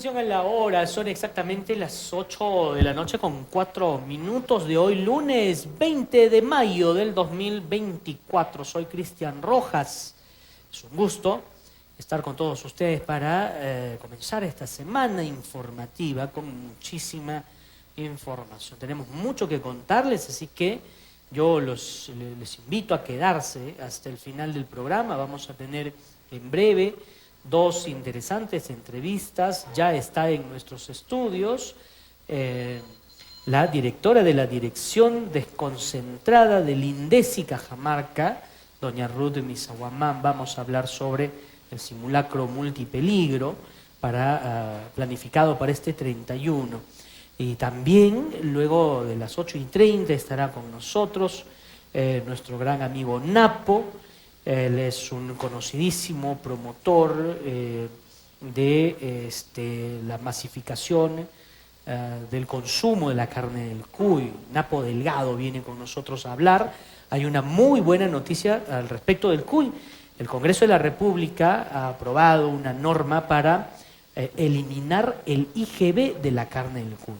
atención a la hora, son exactamente las 8 de la noche con 4 minutos de hoy, lunes 20 de mayo del 2024. Soy Cristian Rojas. Es un gusto estar con todos ustedes para comenzar esta semana informativa con muchísima información. Tenemos mucho que contarles, así que yo les invito a quedarse hasta el final del programa. Vamos a tener en breve dos interesantes entrevistas. Ya está en nuestros estudios la directora de la Dirección Desconcentrada del INDECI Cajamarca, doña Ruth Misahuamán. Vamos a hablar sobre el simulacro multipeligro planificado para este 31. Y también luego de las 8:30 estará con nosotros nuestro gran amigo Napo. Él es un conocidísimo promotor de la masificación del consumo de la carne del cuy. Napo Delgado viene con nosotros a hablar. Hay una muy buena noticia al respecto del cuy. El Congreso de la República ha aprobado una norma para eliminar el IGB de la carne del cuy.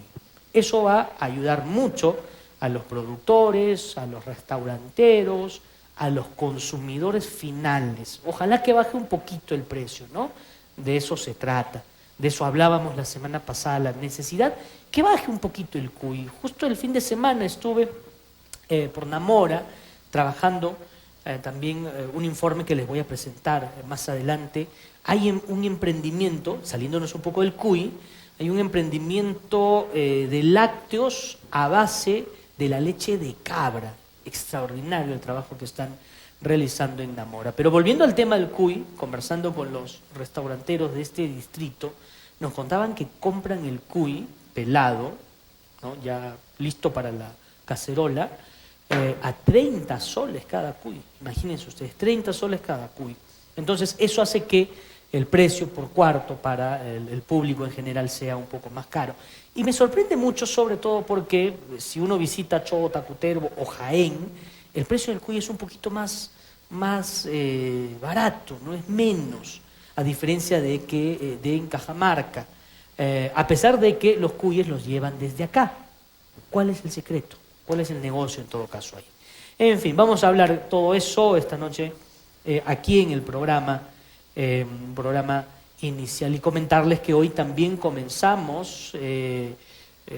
Eso va a ayudar mucho a los productores, a los restauranteros, a los consumidores finales. Ojalá que baje un poquito el precio, ¿no? De eso se trata. De eso hablábamos la semana pasada, la necesidad que baje un poquito el cuy. Justo el fin de semana estuve por Namora trabajando también un informe que les voy a presentar más adelante. Hay un emprendimiento, saliéndonos un poco del cuy, hay un emprendimiento de lácteos a base de la leche de cabra. Extraordinario el trabajo que están realizando en Namora. Pero volviendo al tema del cuy, conversando con los restauranteros de este distrito, nos contaban que compran el cuy pelado, ¿no? Ya listo para la cacerola, a 30 soles cada cuy. Imagínense ustedes, 30 soles cada cuy. Entonces eso hace que el precio por cuarto para el público en general sea un poco más caro. Y me sorprende mucho, sobre todo porque si uno visita Chota, Cutervo o Jaén, el precio del cuy es un poquito más barato, no es menos, a diferencia de en Cajamarca, a pesar de que los cuyes los llevan desde acá. ¿Cuál es el secreto? ¿Cuál es el negocio en todo caso ahí? En fin, vamos a hablar todo eso esta noche aquí en el programa, un programa inicial, y comentarles que hoy también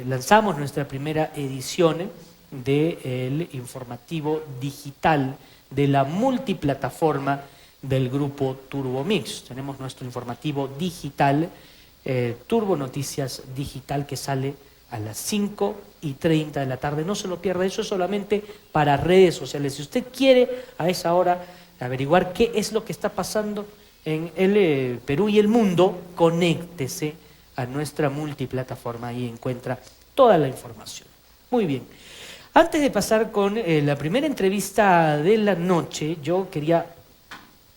lanzamos nuestra primera edición del informativo digital de la multiplataforma del grupo Turbo Mix. Tenemos nuestro informativo digital, Turbo Noticias Digital, que sale a las 5:30 de la tarde. No se lo pierda, eso es solamente para redes sociales. Si usted quiere a esa hora averiguar qué es lo que está pasando en el Perú y el mundo, conéctese a nuestra multiplataforma y encuentra toda la información. Muy bien. Antes de pasar con la primera entrevista de la noche, yo quería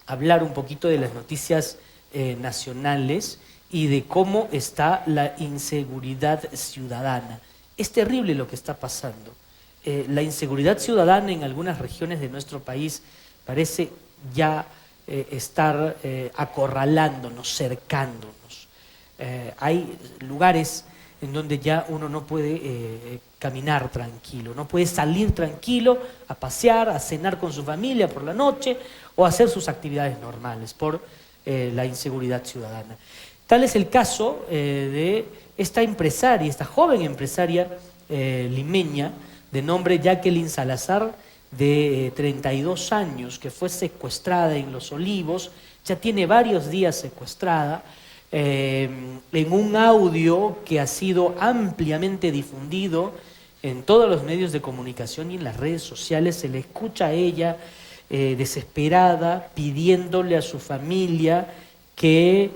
hablar un poquito de las noticias nacionales y de cómo está la inseguridad ciudadana. Es terrible lo que está pasando. La inseguridad ciudadana en algunas regiones de nuestro país parece ya estar acorralándonos, cercándonos. Hay lugares en donde ya uno no puede caminar tranquilo, no puede salir tranquilo a pasear, a cenar con su familia por la noche o a hacer sus actividades normales por la inseguridad ciudadana. Tal es el caso de esta empresaria, esta joven empresaria limeña de nombre Jacqueline Salazar, de 32 años, que fue secuestrada en Los Olivos. Ya tiene varios días secuestrada. En un audio que ha sido ampliamente difundido en todos los medios de comunicación y en las redes sociales, se le escucha a ella desesperada, pidiéndole a su familia que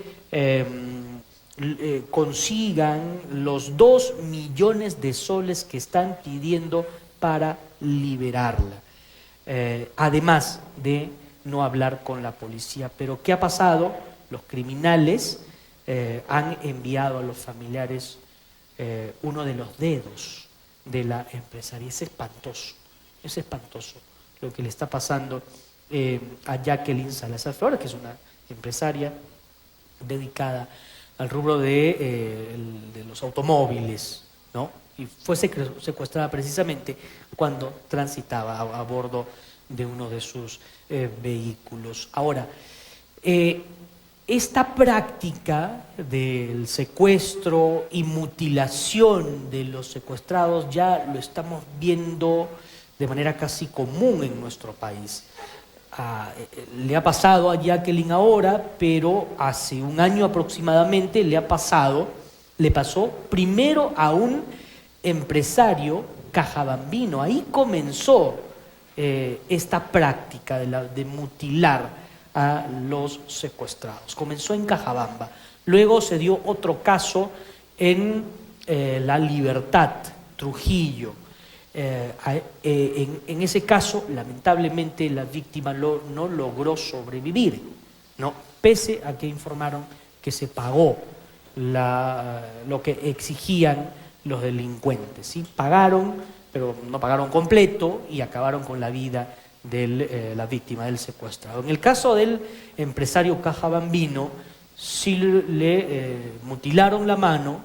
consigan los 2 millones de soles que están pidiendo para liberarla, además de no hablar con la policía. Pero ¿qué ha pasado? Los criminales han enviado a los familiares uno de los dedos de la empresaria. Es espantoso lo que le está pasando a Jacqueline Salazar Flores, que es una empresaria dedicada al rubro de los automóviles, ¿no? Y fue secuestrada precisamente cuando transitaba a bordo de uno de sus vehículos. Ahora, esta práctica del secuestro y mutilación de los secuestrados ya lo estamos viendo de manera casi común en nuestro país. Le ha pasado a Jacqueline ahora, pero hace un año aproximadamente le pasó primero a un empresario cajabambino. Ahí comenzó esta práctica de mutilar a los secuestrados. Comenzó en Cajabamba. Luego se dio otro caso en La Libertad, Trujillo. En ese caso, lamentablemente, la víctima no logró sobrevivir, ¿no? Pese a que informaron que se pagó lo que exigían los delincuentes, ¿sí? Pagaron, pero no pagaron completo y acabaron con la vida de la víctima, del secuestrado. En el caso del empresario cajabambino, sí le mutilaron la mano,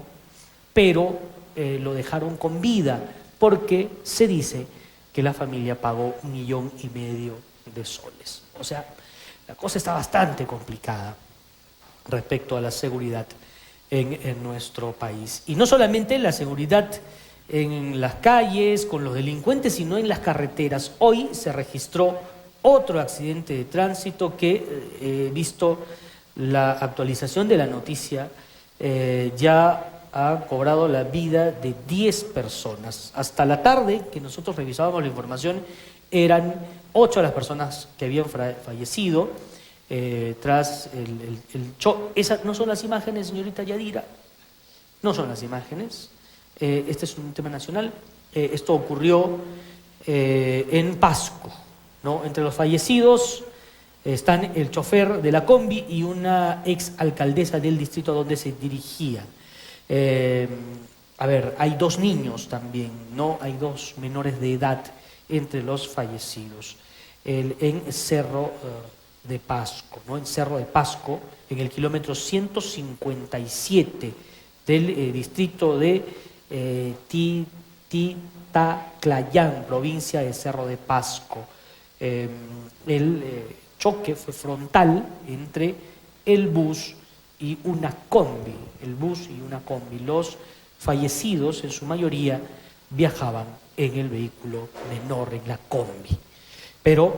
pero lo dejaron con vida, porque se dice que la familia pagó 1,5 millones de soles. O sea, la cosa está bastante complicada respecto a la seguridad en nuestro país. Y no solamente la seguridad en las calles, con los delincuentes, sino en las carreteras. Hoy se registró otro accidente de tránsito que, he visto la actualización de la noticia, ya ha cobrado la vida de 10 personas. Hasta la tarde, que nosotros revisábamos la información, eran 8 las personas que habían fallecido tras el choque. Esas no son las imágenes, señorita Yadira, no son las imágenes. Este es un tema nacional. Esto ocurrió en Pasco, ¿no? Entre los fallecidos están el chofer de la combi y una ex alcaldesa del distrito donde se dirigía. Hay 2 niños también, ¿no? Hay 2 menores de edad entre los fallecidos. En Cerro de Pasco, ¿no? En Cerro de Pasco, en el kilómetro 157 del distrito de Titaclayán, provincia de Cerro de Pasco. El choque fue frontal entre el bus y una combi, Los fallecidos, en su mayoría, viajaban en el vehículo menor, en la combi. Pero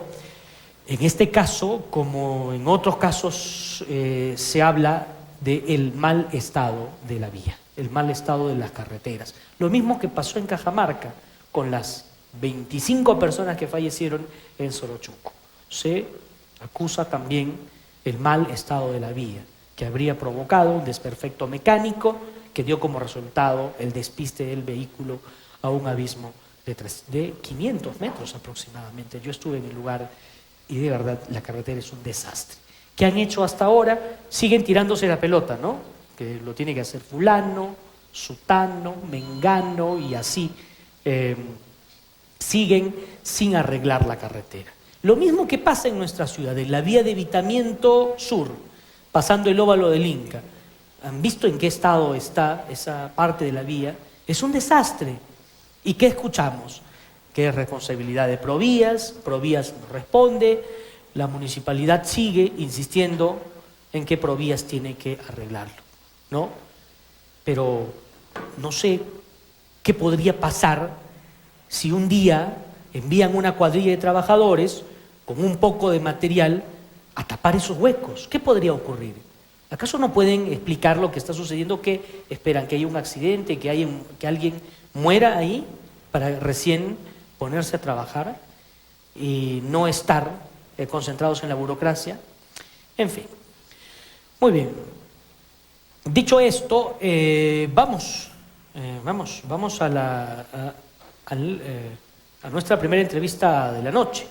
en este caso, como en otros casos, se habla del mal estado de la vía, el mal estado de las carreteras. Lo mismo que pasó en Cajamarca con las 25 personas que fallecieron en Sorochuco. Se acusa también el mal estado de la vía, que habría provocado un desperfecto mecánico que dio como resultado el despiste del vehículo a un abismo de 500 metros aproximadamente. Yo estuve en el lugar y de verdad la carretera es un desastre. ¿Qué han hecho hasta ahora? Siguen tirándose la pelota, ¿no? Que lo tiene que hacer fulano, sutano, mengano y así. Siguen sin arreglar la carretera. Lo mismo que pasa en nuestra ciudad, en la vía de evitamiento sur, pasando el óvalo del Inca. ¿Han visto en qué estado está esa parte de la vía? Es un desastre. ¿Y qué escuchamos? Que es responsabilidad de Provías no responde, la municipalidad sigue insistiendo en que Provías tiene que arreglarlo, ¿no? Pero no sé qué podría pasar si un día envían una cuadrilla de trabajadores con un poco de material a tapar esos huecos. ¿Qué podría ocurrir? ¿Acaso no pueden explicar lo que está sucediendo? ¿Que esperan que haya un accidente, que alguien muera ahí para recién ponerse a trabajar y no estar concentrados en la burocracia? En fin, muy bien. Dicho esto, vamos a nuestra primera entrevista de la noche.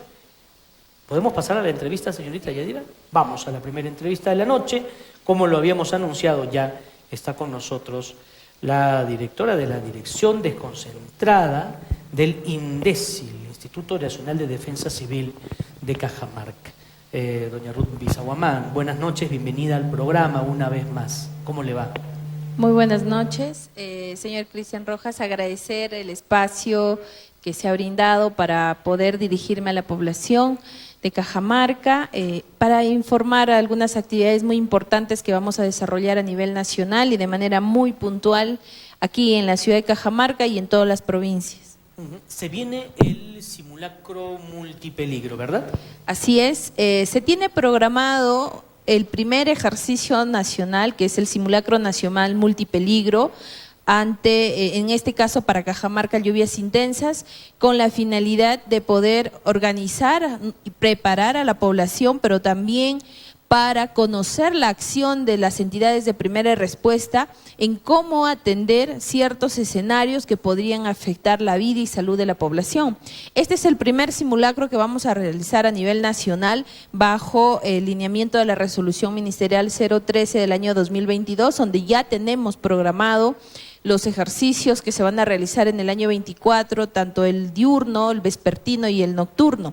¿Podemos pasar a la entrevista, señorita Yadira? Vamos a la primera entrevista de la noche. Como lo habíamos anunciado, ya está con nosotros la directora de la Dirección Desconcentrada del INDECI, el Instituto Nacional de Defensa Civil de Cajamarca, doña Ruth Bizahuamán. Buenas noches, bienvenida al programa una vez más. ¿Cómo le va? Muy buenas noches, señor Cristian Rojas, agradecer el espacio que se ha brindado para poder dirigirme a la población de Cajamarca, para informar algunas actividades muy importantes que vamos a desarrollar a nivel nacional y de manera muy puntual aquí en la ciudad de Cajamarca y en todas las provincias. Se viene el simulacro multipeligro, ¿verdad? Así es, se tiene programado el primer ejercicio nacional, que es el simulacro nacional multipeligro, en este caso para Cajamarca, lluvias intensas, con la finalidad de poder organizar y preparar a la población, pero también para conocer la acción de las entidades de primera respuesta en cómo atender ciertos escenarios que podrían afectar la vida y salud de la población. Este es el primer simulacro que vamos a realizar a nivel nacional bajo el lineamiento de la resolución ministerial 013 del año 2022, donde ya tenemos programado los ejercicios que se van a realizar en el año 24, tanto el diurno, el vespertino y el nocturno.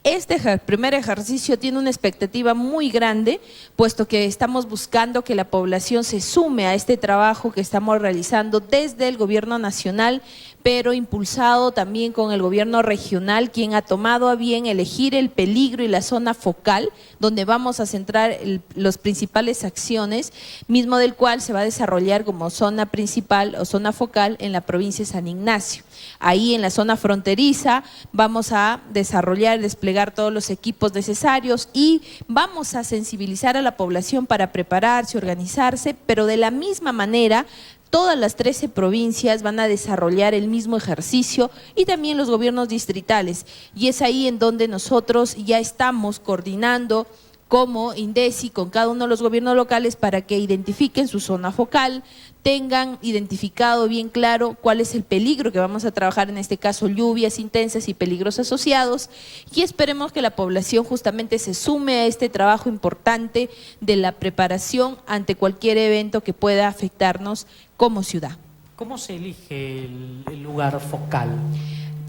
Este primer ejercicio tiene una expectativa muy grande, puesto que estamos buscando que la población se sume a este trabajo que estamos realizando desde el gobierno nacional, pero impulsado también con el gobierno regional, quien ha tomado a bien elegir el peligro y la zona focal, donde vamos a centrar las principales acciones, mismo del cual se va a desarrollar como zona principal o zona focal en la provincia de San Ignacio. Ahí en la zona fronteriza vamos a desarrollar, desplegar todos los equipos necesarios y vamos a sensibilizar a la población para prepararse, organizarse, pero de la misma manera todas las 13 provincias van a desarrollar el mismo ejercicio y también los gobiernos distritales. Y es ahí en donde nosotros ya estamos coordinando como INDECI con cada uno de los gobiernos locales para que identifiquen su zona focal, tengan identificado bien claro cuál es el peligro que vamos a trabajar, en este caso lluvias intensas y peligros asociados, y esperemos que la población justamente se sume a este trabajo importante de la preparación ante cualquier evento que pueda afectarnos como ciudad. ¿Cómo se elige el lugar focal?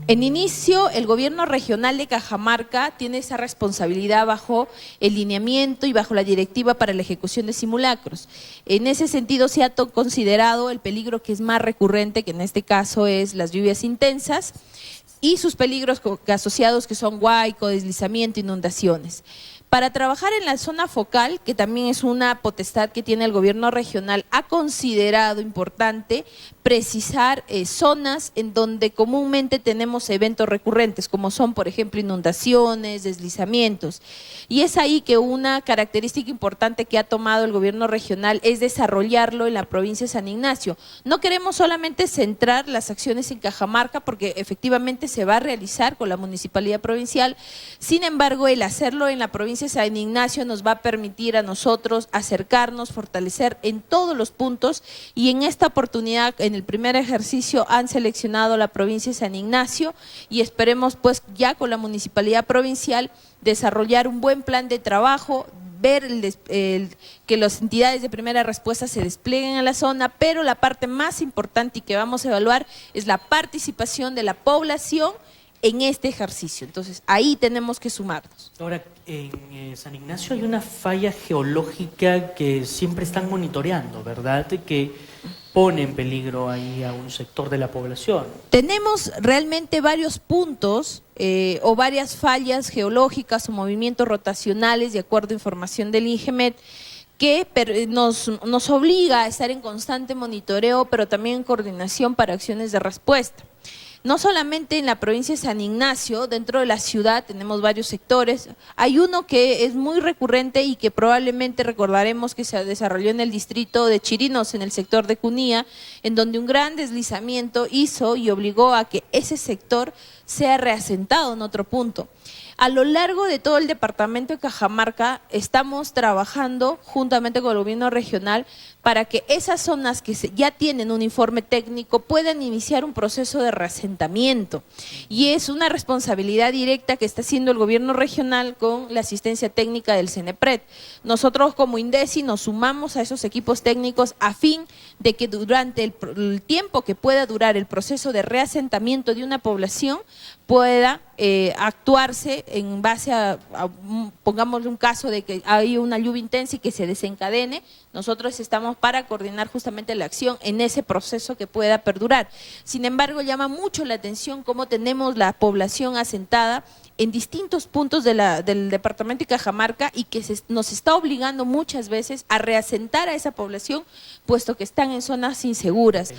En inicio, el gobierno regional de Cajamarca tiene esa responsabilidad bajo el lineamiento y bajo la directiva para la ejecución de simulacros. En ese sentido, se ha considerado el peligro que es más recurrente, que en este caso es las lluvias intensas, y sus peligros asociados, que son huaico, deslizamiento, inundaciones. Para trabajar en la zona focal, que también es una potestad que tiene el gobierno regional, ha considerado importante precisar zonas en donde comúnmente tenemos eventos recurrentes, como son, por ejemplo, inundaciones, deslizamientos. Y es ahí que una característica importante que ha tomado el gobierno regional es desarrollarlo en la provincia de San Ignacio. No queremos solamente centrar las acciones en Cajamarca, porque efectivamente se va a realizar con la municipalidad provincial. Sin embargo, el hacerlo en la provincia de San Ignacio nos va a permitir a nosotros acercarnos, fortalecer en todos los puntos, y en esta oportunidad, en el primer ejercicio, han seleccionado la provincia de San Ignacio y esperemos pues ya con la municipalidad provincial desarrollar un buen plan de trabajo, ver que las entidades de primera respuesta se desplieguen en la zona, pero la parte más importante y que vamos a evaluar es la participación de la población en este ejercicio. Entonces, ahí tenemos que sumarnos. Ahora, en San Ignacio hay una falla geológica que siempre están monitoreando, ¿verdad? Que pone en peligro ahí a un sector de la población. Tenemos realmente varios puntos o varias fallas geológicas o movimientos rotacionales, de acuerdo a información del INGEMET, que nos obliga a estar en constante monitoreo, pero también en coordinación para acciones de respuesta. No solamente en la provincia de San Ignacio, dentro de la ciudad tenemos varios sectores. Hay uno que es muy recurrente y que probablemente recordaremos que se desarrolló en el distrito de Chirinos, en el sector de Cunía, en donde un gran deslizamiento hizo y obligó a que ese sector sea reasentado en otro punto. A lo largo de todo el departamento de Cajamarca estamos trabajando juntamente con el gobierno regional para que esas zonas que ya tienen un informe técnico puedan iniciar un proceso de reasentamiento. Y es una responsabilidad directa que está haciendo el gobierno regional con la asistencia técnica del CENEPRED. Nosotros como INDECI nos sumamos a esos equipos técnicos a fin de que durante el tiempo que pueda durar el proceso de reasentamiento de una población pueda actuarse en base pongamos un caso de que hay una lluvia intensa y que se desencadene. Nosotros estamos para coordinar justamente la acción en ese proceso que pueda perdurar. Sin embargo, llama mucho la atención cómo tenemos la población asentada en distintos puntos del departamento de Cajamarca y que nos está obligando muchas veces a reasentar a esa población, puesto que están en zonas inseguras.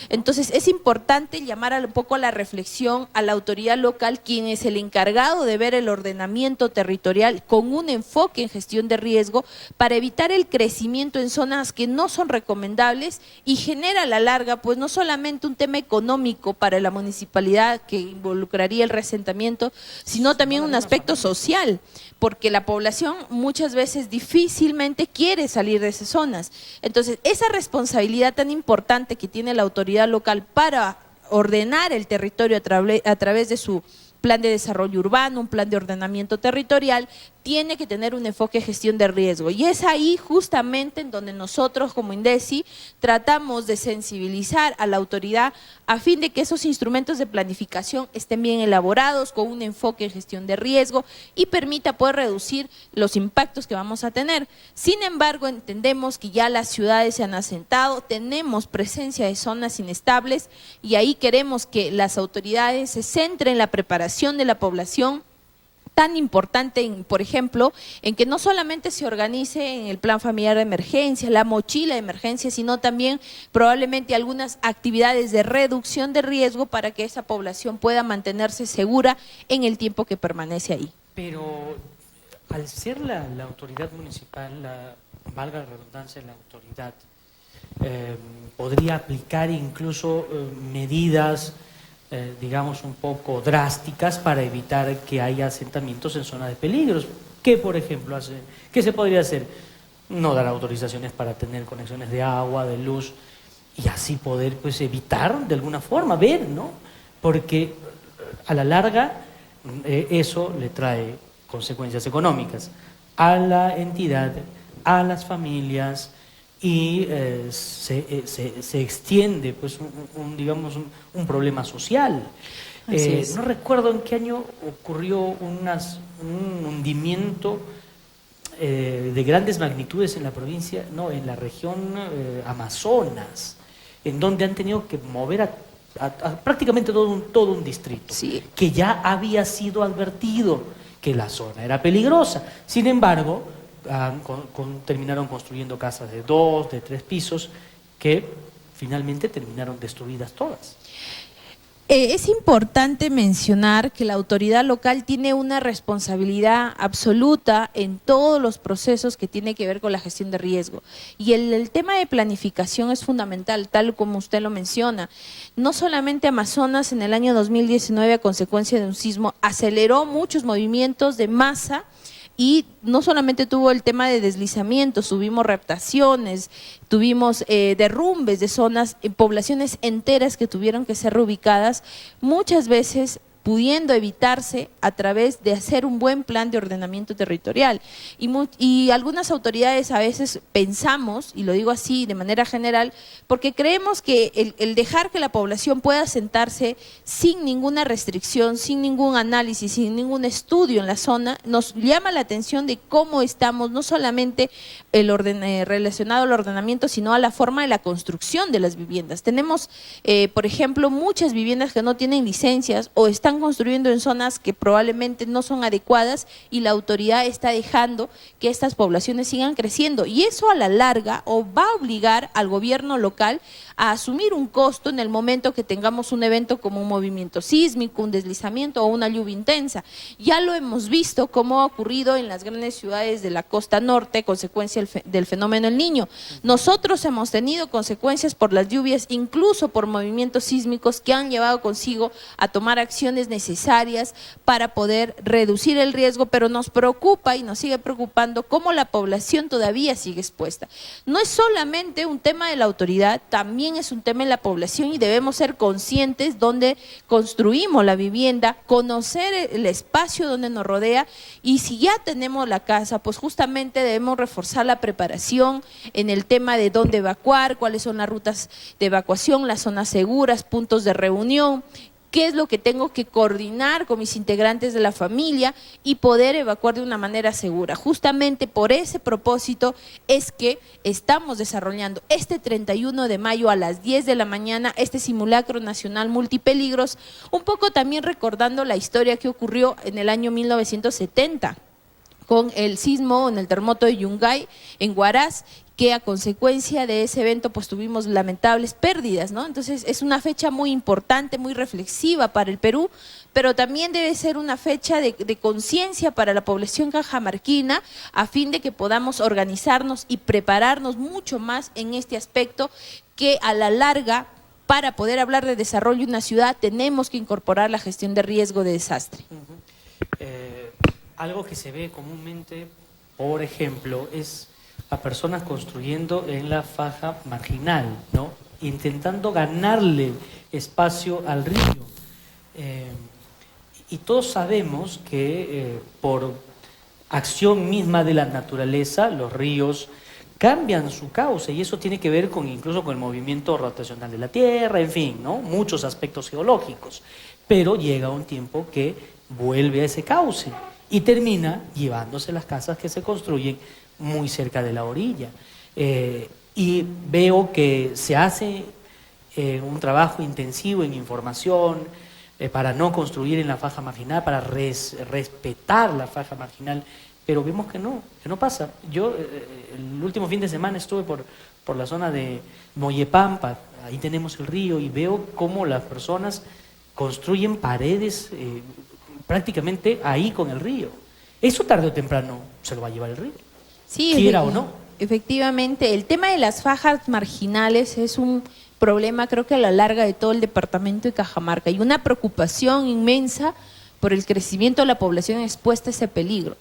Entonces es importante llamar un poco a la reflexión a la autoridad local, quien es el encargado de ver el ordenamiento territorial con un enfoque en gestión de riesgo para evitar el crecimiento en zonas que no son recomendables y genera a la larga pues no solamente un tema económico para la municipalidad que involucraría el reasentamiento, sino también un aspecto social, porque la población muchas veces difícilmente quiere salir de esas zonas. Entonces, esa responsabilidad tan importante que tiene la autoridad local para ordenar el territorio a través de su plan de desarrollo urbano, un plan de ordenamiento territorial, tiene que tener un enfoque de gestión de riesgo. Y es ahí justamente en donde nosotros como INDECI tratamos de sensibilizar a la autoridad a fin de que esos instrumentos de planificación estén bien elaborados, con un enfoque en gestión de riesgo y permita poder reducir los impactos que vamos a tener. Sin embargo, entendemos que ya las ciudades se han asentado, tenemos presencia de zonas inestables y ahí queremos que las autoridades se centren en la preparación de la población, tan importante, por ejemplo, en que no solamente se organice en el plan familiar de emergencia, la mochila de emergencia, sino también probablemente algunas actividades de reducción de riesgo para que esa población pueda mantenerse segura en el tiempo que permanece ahí. Pero al ser la autoridad municipal, valga la redundancia, la autoridad, podría aplicar incluso medidas digamos un poco drásticas para evitar que haya asentamientos en zonas de peligros. ¿Qué, por ejemplo, qué se podría hacer? No dar autorizaciones para tener conexiones de agua, de luz, y así poder pues evitar de alguna forma, ver, ¿no? Porque a la larga eso le trae consecuencias económicas a la entidad, a las familias, y se extiende pues digamos un problema social. No recuerdo en qué año ocurrió un hundimiento de grandes magnitudes en la provincia, no, en la región Amazonas, en donde han tenido que mover a prácticamente todo un distrito, sí, que ya había sido advertido que la zona era peligrosa. Sin embargo, terminaron construyendo casas de 2, de 3 pisos, que finalmente terminaron destruidas todas. Es importante mencionar que la autoridad local tiene una responsabilidad absoluta en todos los procesos que tiene que ver con la gestión de riesgo. Y el tema de planificación es fundamental, tal como usted lo menciona. No solamente Amazonas en el año 2019, a consecuencia de un sismo, aceleró muchos movimientos de masa, y no solamente tuvo el tema de deslizamientos, tuvimos reptaciones, tuvimos derrumbes de zonas, poblaciones enteras que tuvieron que ser reubicadas, muchas veces pudiendo evitarse a través de hacer un buen plan de ordenamiento territorial. Y algunas autoridades a veces pensamos, y lo digo así de manera general, porque creemos que el dejar que la población pueda asentarse sin ninguna restricción, sin ningún análisis, sin ningún estudio en la zona, nos llama la atención de cómo estamos, no solamente relacionado al ordenamiento, sino a la forma de la construcción de las viviendas. Tenemos, por ejemplo, muchas viviendas que no tienen licencias o están construyendo en zonas que probablemente no son adecuadas y la autoridad está dejando que estas poblaciones sigan creciendo, y eso a la larga va a obligar al gobierno local a asumir un costo en el momento que tengamos un evento como un movimiento sísmico, un deslizamiento o una lluvia intensa. Ya lo hemos visto cómo ha ocurrido en las grandes ciudades de la costa norte, consecuencia del fenómeno El Niño. Nosotros hemos tenido consecuencias por las lluvias, incluso por movimientos sísmicos que han llevado consigo a tomar acciones necesarias para poder reducir el riesgo, pero nos preocupa y nos sigue preocupando cómo la población todavía sigue expuesta. No es solamente un tema de la autoridad, también es un tema de la población, y debemos ser conscientes donde construimos la vivienda, conocer el espacio donde nos rodea, y si ya tenemos la casa, pues justamente debemos reforzar la preparación en el tema de dónde evacuar, cuáles son las rutas de evacuación, las zonas seguras, puntos de reunión, qué es lo que tengo que coordinar con mis integrantes de la familia y poder evacuar de una manera segura. Justamente por ese propósito es que estamos desarrollando este 31 de mayo a las 10 de la mañana este simulacro nacional multipeligros, un poco también recordando la historia que ocurrió en el año 1970 con el sismo en el terremoto de Yungay en Huaraz, que a consecuencia de ese evento pues tuvimos lamentables pérdidas, ¿no? Entonces es una fecha muy importante, muy reflexiva para el Perú, pero también debe ser una fecha de conciencia para la población cajamarquina, a fin de que podamos organizarnos y prepararnos mucho más en este aspecto, que a la larga, para poder hablar de desarrollo de una ciudad, tenemos que incorporar la gestión de riesgo de desastre. Algo que se ve comúnmente, por ejemplo, es a personas construyendo en la faja marginal, ¿no? Intentando ganarle espacio al río. Y todos sabemos que por acción misma de la naturaleza, los ríos cambian su cauce, y eso tiene que ver incluso con el movimiento rotacional de la Tierra, en fin, ¿no? Muchos aspectos geológicos. Pero llega un tiempo que vuelve a ese cauce y termina llevándose las casas que se construyen muy cerca de la orilla. Y veo que se hace un trabajo intensivo en información para no construir en la faja marginal, para respetar la faja marginal, pero vemos que no pasa. Yo el último fin de semana estuve por la zona de Moyepampa, ahí tenemos el río, y veo cómo las personas construyen paredes prácticamente ahí con el río. Eso tarde o temprano se lo va a llevar el río. Sí, quiera o no. Efectivamente, el tema de las fajas marginales es un problema, creo que a la larga, de todo el departamento de Cajamarca, y una preocupación inmensa por el crecimiento de la población expuesta a ese peligro.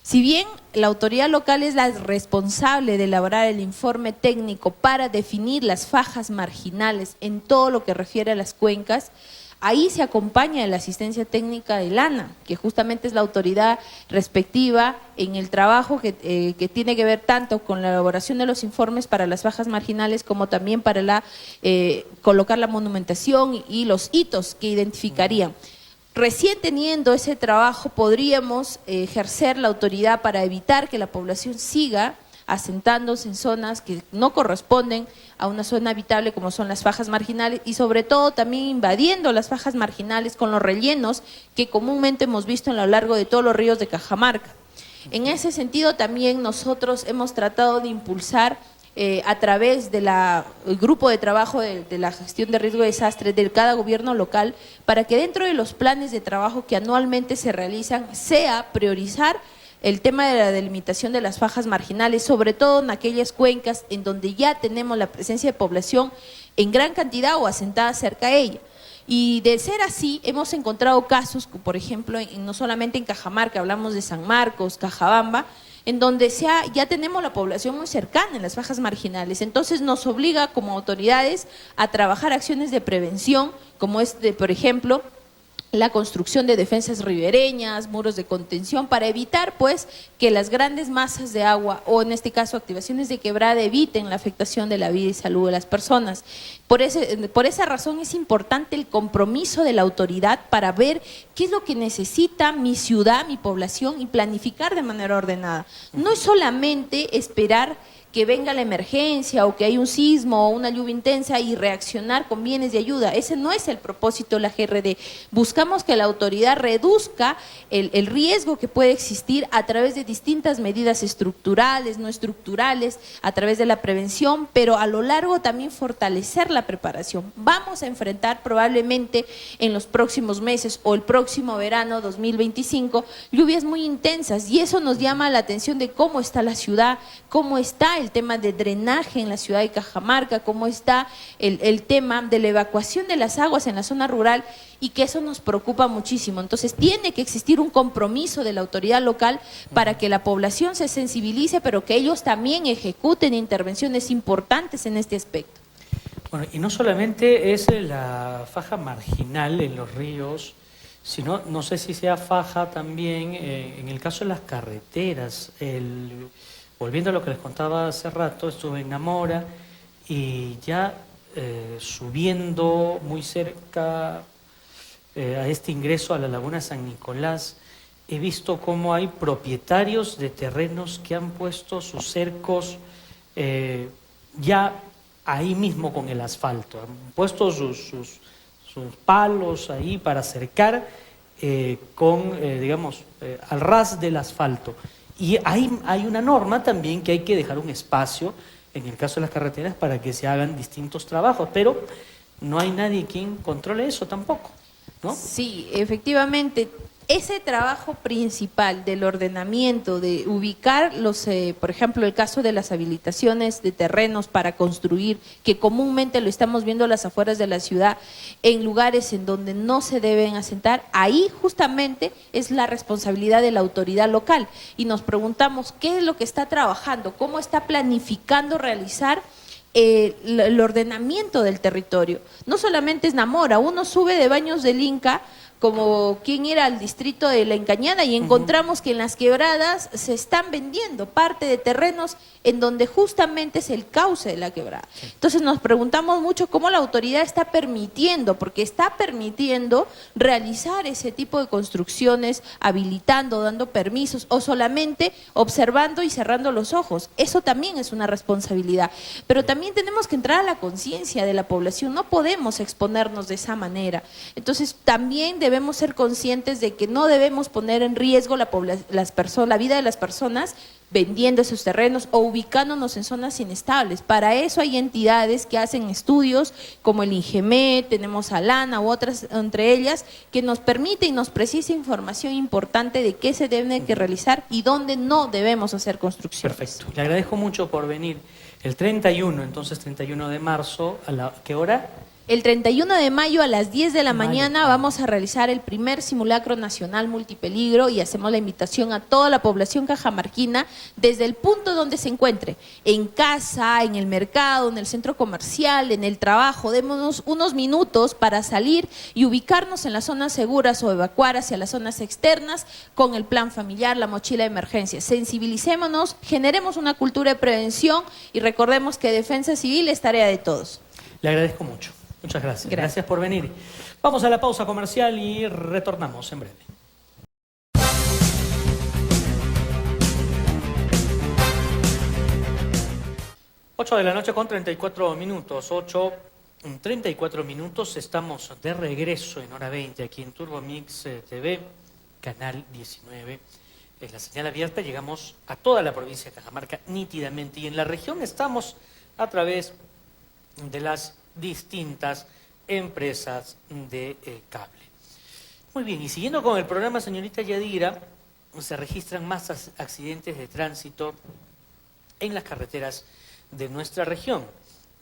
Si bien la autoridad local es la responsable de elaborar el informe técnico para definir las fajas marginales en todo lo que refiere a las cuencas, ahí se acompaña de la asistencia técnica del ANA, que justamente es la autoridad respectiva en el trabajo que tiene que ver tanto con la elaboración de los informes para las fajas marginales, como también para colocar la monumentación y los hitos que identificarían. Recién teniendo ese trabajo podríamos ejercer la autoridad para evitar que la población siga asentándose en zonas que no corresponden a una zona habitable como son las fajas marginales, y sobre todo también invadiendo las fajas marginales con los rellenos que comúnmente hemos visto a lo largo de todos los ríos de Cajamarca. En ese sentido también nosotros hemos tratado de impulsar a través del grupo de trabajo de la gestión de riesgo de desastre de cada gobierno local, para que dentro de los planes de trabajo que anualmente se realizan sea priorizar el tema de la delimitación de las fajas marginales, sobre todo en aquellas cuencas en donde ya tenemos la presencia de población en gran cantidad o asentada cerca a ella. Y de ser así, hemos encontrado casos, por ejemplo, no solamente en Cajamarca, hablamos de San Marcos, Cajabamba, en donde ya tenemos la población muy cercana en las fajas marginales. Entonces nos obliga como autoridades a trabajar acciones de prevención, como por ejemplo, la construcción de defensas ribereñas, muros de contención, para evitar pues que las grandes masas de agua, o en este caso activaciones de quebrada, eviten la afectación de la vida y salud de las personas. Por esa razón es importante el compromiso de la autoridad para ver qué es lo que necesita mi ciudad, mi población, y planificar de manera ordenada. No es solamente esperar que venga la emergencia o que hay un sismo o una lluvia intensa y reaccionar con bienes de ayuda. Ese no es el propósito de la GRD. Buscamos que la autoridad reduzca el riesgo que puede existir a través de distintas medidas estructurales, no estructurales, a través de la prevención, pero a lo largo también fortalecer la preparación. Vamos a enfrentar probablemente en los próximos meses o el próximo verano 2025 lluvias muy intensas, y eso nos llama la atención de cómo está la ciudad, cómo está el tema de drenaje en la ciudad de Cajamarca, cómo está el tema de la evacuación de las aguas en la zona rural, y que eso nos preocupa muchísimo. Entonces tiene que existir un compromiso de la autoridad local para que la población se sensibilice, pero que ellos también ejecuten intervenciones importantes en este aspecto. Bueno, y no solamente es la faja marginal en los ríos, sino, no sé si sea faja también en el caso de las carreteras. Volviendo a lo que les contaba hace rato, estuve en Namora y ya subiendo muy cerca a este ingreso a la Laguna San Nicolás, he visto cómo hay propietarios de terrenos que han puesto sus cercos ya ahí mismo con el asfalto. Han puesto sus palos ahí para cercar digamos, al ras del asfalto. Y hay una norma también que hay que dejar un espacio, en el caso de las carreteras, para que se hagan distintos trabajos, pero no hay nadie quien controle eso tampoco, ¿no? Sí, efectivamente. Ese trabajo principal del ordenamiento, de ubicar por ejemplo, el caso de las habilitaciones de terrenos para construir, que comúnmente lo estamos viendo a las afueras de la ciudad, en lugares en donde no se deben asentar, ahí justamente es la responsabilidad de la autoridad local. Y nos preguntamos qué es lo que está trabajando, cómo está planificando realizar el ordenamiento del territorio. No solamente es Namora, uno sube de Baños del Inca como quien ir al distrito de La Encañada y encontramos que en las quebradas se están vendiendo parte de terrenos en donde justamente es el cauce de la quebrada. Entonces nos preguntamos mucho cómo la autoridad está permitiendo, porque está permitiendo realizar ese tipo de construcciones, habilitando, dando permisos o solamente observando y cerrando los ojos. Eso también es una responsabilidad. Pero también tenemos que entrar a la conciencia de la población, no podemos exponernos de esa manera. Entonces también debemos ser conscientes de que no debemos poner en riesgo la vida de las personas vendiendo esos terrenos o ubicándonos en zonas inestables. Para eso hay entidades que hacen estudios como el INGEMET, tenemos a LANA u otras entre ellas, que nos permite y nos precisa información importante de qué se debe que realizar y dónde no debemos hacer construcciones. Perfecto, le agradezco mucho por venir. El 31, entonces 31 de marzo, ¿a qué hora? El 31 de mayo a las 10 de la mañana vamos a realizar el primer simulacro nacional multipeligro y hacemos la invitación a toda la población cajamarquina desde el punto donde se encuentre, en casa, en el mercado, en el centro comercial, en el trabajo. Démonos unos minutos para salir y ubicarnos en las zonas seguras o evacuar hacia las zonas externas con el plan familiar, la mochila de emergencia. Sensibilicémonos, generemos una cultura de prevención y recordemos que defensa civil es tarea de todos. Le agradezco mucho. Muchas gracias. Gracias por venir. Vamos a la pausa comercial y retornamos en breve. 8 de la noche con 34 minutos. 8:34 minutos. Estamos de regreso en hora 20 aquí en Turbomix TV, canal 19. Es la señal abierta. Llegamos a toda la provincia de Cajamarca nítidamente. Y en la región estamos a través de las distintas empresas de cable. Muy bien, y siguiendo con el programa, señorita Yadira, se registran más accidentes de tránsito en las carreteras de nuestra región.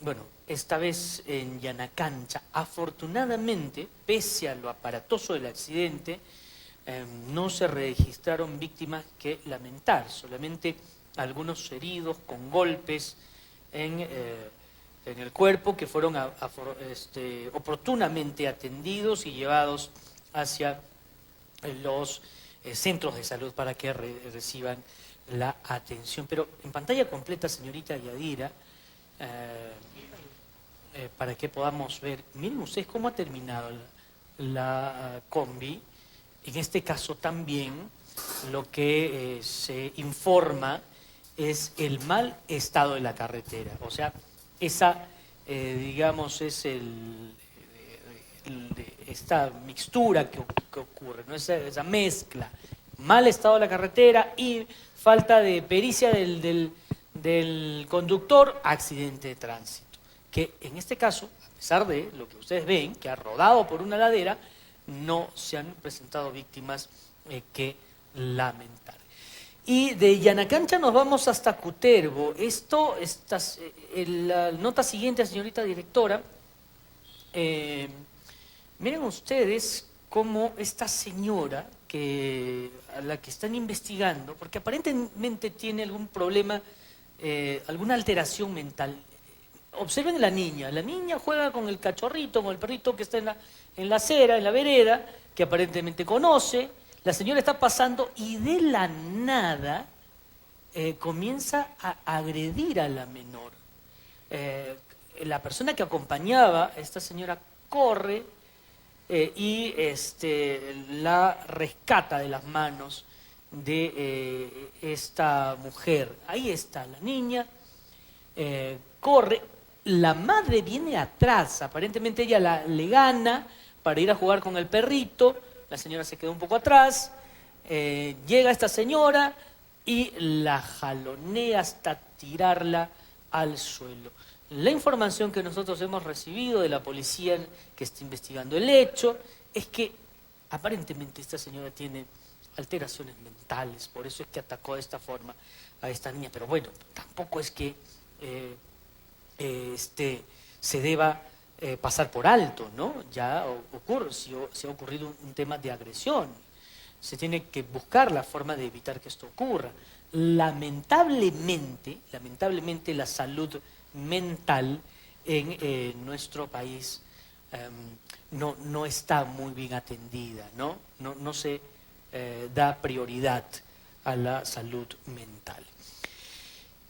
Bueno, esta vez en Yanacancha, afortunadamente, pese a lo aparatoso del accidente, no se registraron víctimas que lamentar, solamente algunos heridos con golpes en el cuerpo que fueron oportunamente atendidos y llevados hacia los centros de salud para que reciban la atención. Pero en pantalla completa, señorita Yadira, para que podamos ver, miren ustedes cómo ha terminado la combi. En este caso también lo que se informa es el mal estado de la carretera, o sea, digamos, es esta mixtura que ocurre, ¿no? Esa mezcla, mal estado de la carretera y falta de pericia del conductor, accidente de tránsito. Que en este caso, a pesar de lo que ustedes ven, que ha rodado por una ladera, no se han presentado víctimas que lamentar. Y de Yanacancha nos vamos hasta Cutervo. La nota siguiente, señorita directora, miren ustedes cómo esta señora a la que están investigando, porque aparentemente tiene algún problema, alguna alteración mental. Observen a la niña juega con el cachorrito, con el perrito que está en la acera, en la vereda, que aparentemente conoce. La señora está pasando y de la nada comienza a agredir a la menor. La persona que acompañaba a esta señora corre, y la rescata de las manos de esta mujer. Ahí está la niña, corre, la madre viene atrás, aparentemente ella le gana para ir a jugar con el perrito, la señora se quedó un poco atrás, llega esta señora y la jalonea hasta tirarla al suelo. La información que nosotros hemos recibido de la policía que está investigando el hecho es que aparentemente esta señora tiene alteraciones mentales, por eso es que atacó de esta forma a esta niña. Pero bueno, tampoco es que se deba pasar por alto, ¿no? Ya ocurre, si ha ocurrido un tema de agresión, se tiene que buscar la forma de evitar que esto ocurra. Lamentablemente la salud mental en nuestro país no está muy bien atendida, no se da prioridad a la salud mental.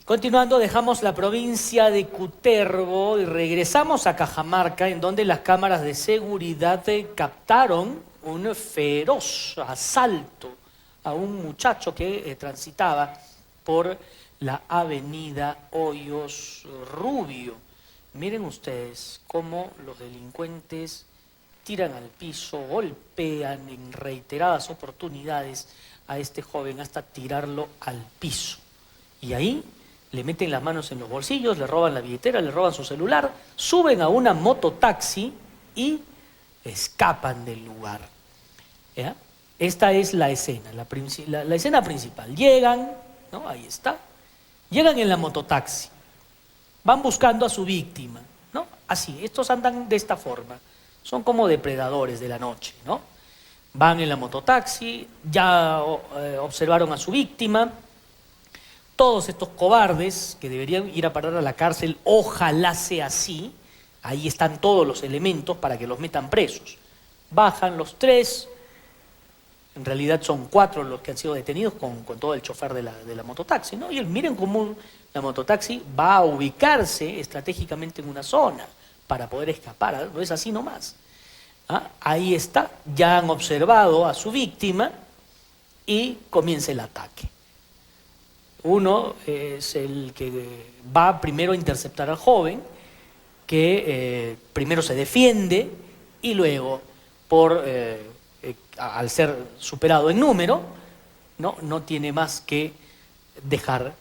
Continuando, dejamos la provincia de Cutervo y regresamos a Cajamarca, en donde las cámaras de seguridad captaron un feroz asalto a un muchacho que transitaba por la avenida Hoyos Rubio. Miren ustedes cómo los delincuentes tiran al piso, golpean en reiteradas oportunidades a este joven hasta tirarlo al piso. Y ahí le meten las manos en los bolsillos, le roban la billetera, le roban su celular, suben a una mototaxi y escapan del lugar. ¿Ya? Esta es la escena, la escena principal. Llegan, ¿no? Ahí está. Llegan en la mototaxi. Van buscando a su víctima, ¿no? Así, estos andan de esta forma. Son como depredadores de la noche, ¿no? Van en la mototaxi, ya observaron a su víctima. Todos estos cobardes que deberían ir a parar a la cárcel, ojalá sea así. Ahí están todos los elementos para que los metan presos. Bajan los tres. En realidad son 4 los que han sido detenidos con todo el chofer de la mototaxi, ¿no? Y miren cómo la mototaxi va a ubicarse estratégicamente en una zona para poder escapar, no es así nomás. Ahí está, ya han observado a su víctima y comienza el ataque. Uno es el que va primero a interceptar al joven, que primero se defiende y luego al ser superado en número, no tiene más que dejar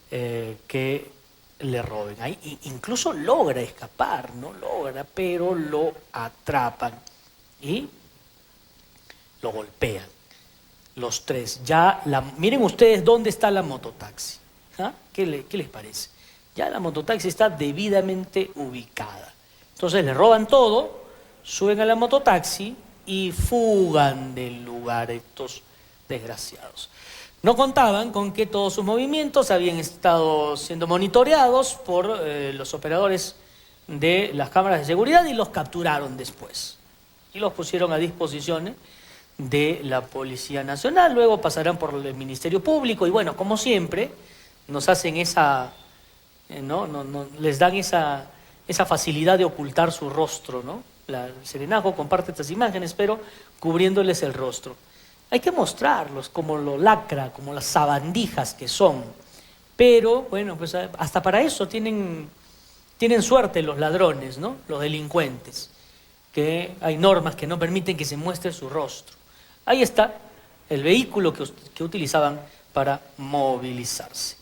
que le roben. Ahí incluso logra escapar, pero lo atrapan y lo golpean. Los tres. Miren ustedes dónde está la mototaxi. ¿Qué les parece? Ya la mototaxi está debidamente ubicada. Entonces le roban todo, suben a la mototaxi y fugan del lugar estos desgraciados. No contaban con que todos sus movimientos habían estado siendo monitoreados por los operadores de las cámaras de seguridad y los capturaron después. Y los pusieron a disposición de la Policía Nacional, luego pasarán por el Ministerio Público y bueno, como siempre, nos hacen les dan esa facilidad de ocultar su rostro, ¿no? El Serenazgo comparte estas imágenes, pero cubriéndoles el rostro. Hay que mostrarlos como lo lacra, como las sabandijas que son. Pero, bueno, pues hasta para eso tienen suerte los ladrones, ¿no? Los delincuentes, que hay normas que no permiten que se muestre su rostro. Ahí está el vehículo que utilizaban para movilizarse.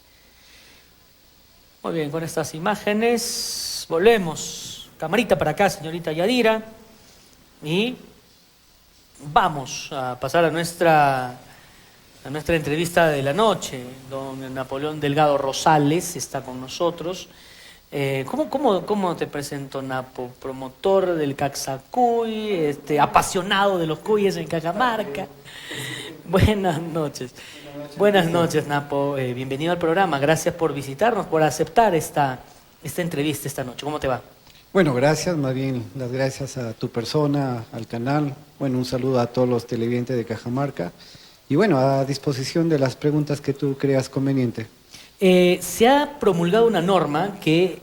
Muy bien, con estas imágenes volvemos. Camarita para acá, señorita Yadira. Y vamos a pasar a nuestra entrevista de la noche. Don Napoleón Delgado Rosales está con nosotros. ¿Cómo te presento, Napo? Promotor del Caxacuy, apasionado de los cuyes en Cajamarca. Buenas noches. Buenas noches, Napo. Bienvenido al programa. Gracias por visitarnos, por aceptar esta entrevista esta noche. ¿Cómo te va? Bueno, gracias, más bien las gracias a tu persona, al canal. Bueno, un saludo a todos los televidentes de Cajamarca. Y bueno, a disposición de las preguntas que tú creas conveniente. Se ha promulgado una norma que